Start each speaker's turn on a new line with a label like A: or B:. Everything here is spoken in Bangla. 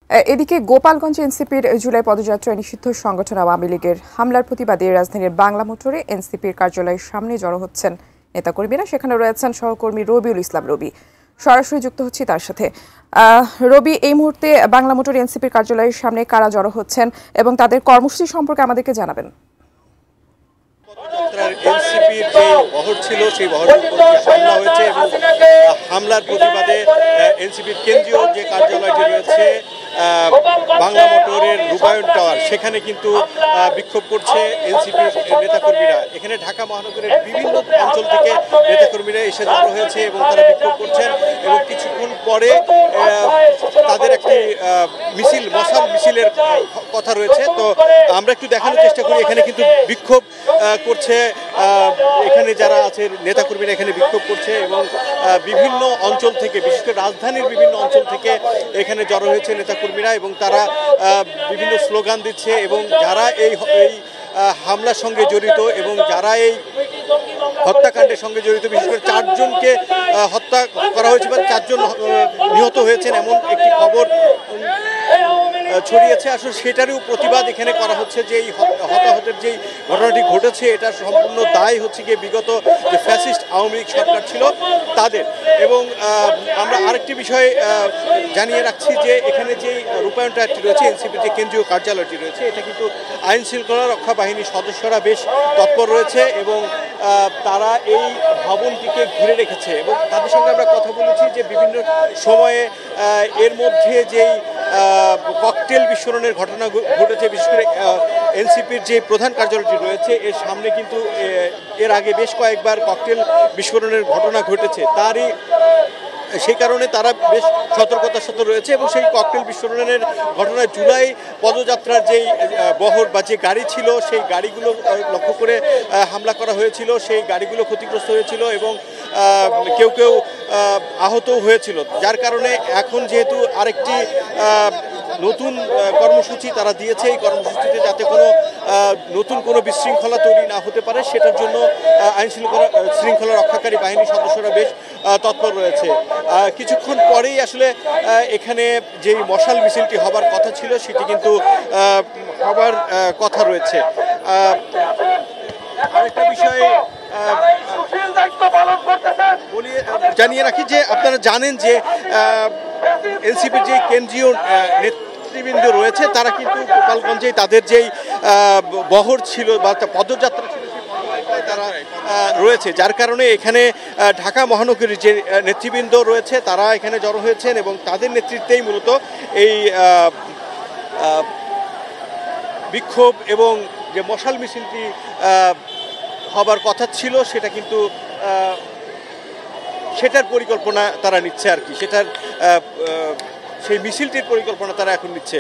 A: এদিকে গোপালগঞ্জে এনসিপির জুলাই পদযাত্রায় নিষিদ্ধ সংগঠন আওয়ামী লীগের হামলার প্রতিবাদে রাজধানীর বাংলা মোটরে এনসিপির কার্যালয়ের সামনে জড়ো হচ্ছেন নেতাকর্মীরা। সেখানে রয়েছেন সহকর্মী রবিউল ইসলাম রবি। সরাসরি যুক্ত হচ্ছি তার সাথে। রবি, এই মুহূর্তে বাংলা মোটরে এনসিপির কার্যালয়ের সামনে কারা জড়ো হচ্ছেন এবং তাদের কর্মসূচি সম্পর্কে আমাদেরকে জানাবেন।
B: এনসিপির যে বহর ছিল সেই বহরের উপর হামলা হয়েছে এবং হামলার প্রতিবাদে এনসিপির কেন্দ্রীয় যে কার্যালয়টি রয়েছে বাংলা মোটরের রূপায়ণ টাওয়ার, সেখানে কিন্তু বিক্ষোভ করছে এনসিপির নেতাকর্মীরা। এখানে ঢাকা মহানগরের বিভিন্ন অঞ্চল থেকে নেতাকর্মীরা এসে জড়ো হয়েছে এবং তারা বিক্ষোভ করছেন এবং কিছুক্ষণ পরে তাদের একটি মশাল মিছিলের কথা রয়েছে। তো আমরা একটু দেখানোর চেষ্টা করি। এখানে কিন্তু বিক্ষোভ করছে, এখানে যারা আছে নেতাকর্মীরা এখানে বিক্ষোভ করছে এবং বিভিন্ন অঞ্চল থেকে, বিশেষ করে রাজধানীর বিভিন্ন অঞ্চল থেকে এখানে জড়ো হয়েছে নেতাকর্মীরা এবং তারা বিভিন্ন স্লোগান দিচ্ছে এবং যারা এই হামলার সঙ্গে জড়িত এবং যারা এই হত্যাকাণ্ডের সঙ্গে জড়িত, বিশেষ করে 4 জনকে হত্যা করা হয়েছে বা 4 জন নিহত হয়েছেন এমন একটি খবর ছড়িয়েছে। আসলে সেটারও প্রতিবাদ এখানে করা হচ্ছে যে এই হতাহতের যেই ঘটনাটি ঘটেছে এটা সম্পূর্ণ দায় হচ্ছে গিয়ে বিগত যে ফ্যাসিস্ট আওয়ামী লীগ সরকার ছিল তাদের। এবং আমরা আরেকটি বিষয় জানিয়ে রাখছি যে এখানে যেই রূপায়ণ টাওয়ারটি রয়েছে, এনসিপির যে কেন্দ্রীয় কার্যালয়টি রয়েছে, এটা কিন্তু আইন শৃঙ্খলা রক্ষা বাহিনীর সদস্যরা বেশ তৎপর রয়েছে এবং তারা এই ভবনটিকে ঘিরে রেখেছে এবং তাদের সঙ্গে আমরা কথা বলেছি যে বিভিন্ন সময়ে এর মধ্যে যেই ককটেল বিস্ফোরণের ঘটনা ঘটেছে, বিশেষ করে এনসিপির যে প্রধান কার্যালয়টি রয়েছে এর সামনে কিন্তু এর আগে বেশ কয়েকবার ককটেল বিস্ফোরণের ঘটনা ঘটেছে। সেই কারণে তারা বেশ সতর্কতার সাথে রয়েছে এবং সেই ককটেল বিস্ফোরণের ঘটনায় জুলাই পদযাত্রার যেই বহর বা যে গাড়ি ছিল সেই গাড়িগুলো লক্ষ্য করে হামলা করা হয়েছিল। সেই গাড়িগুলো ক্ষতিগ্রস্ত হয়েছিল এবং কেউ কেউ আহতও হয়েছিল, যার কারণে এখন যেহেতু আরেকটি নতুন কর্মসূচি তারা দিয়েছে, এই কর্মসূচিতে যাতে নতুন কোনো বিশৃঙ্খলা তৈরি না হতে পারে সেটার জন্য আইন শৃঙ্খলা রক্ষাকারী বাহিনীর সদস্যরা বেশ তৎপর রয়েছে। কিছুক্ষণ পরেই আসলে এখানে যেই মশাল মিছিলটি হবার কথা ছিল সেটি কিন্তু হবার কথা রয়েছে। আরেকটা বিষয় জানিয়ে রাখি যে আপনারা জানেন যে এনসিপির যে কেন্দ্রীয় নেতৃবৃন্দ রয়েছে তারা কিন্তু গোপালগঞ্জে তাদের যেই বহর ছিল বা পদযাত্রা ছিল তারা রয়েছে, যার কারণে এখানে ঢাকা মহানগরীর যে নেতৃবৃন্দ রয়েছে তারা এখানে জড়ো হয়েছেন এবং তাদের নেতৃত্বেই মূলত এই বিক্ষোভ এবং যে মশাল মিছিলটি হবার কথা ছিল সেটা কিন্তু সেটার পরিকল্পনা তারা নিচ্ছে আর কি, সেই মিছিলটির পরিকল্পনা তারা এখন নিচ্ছে।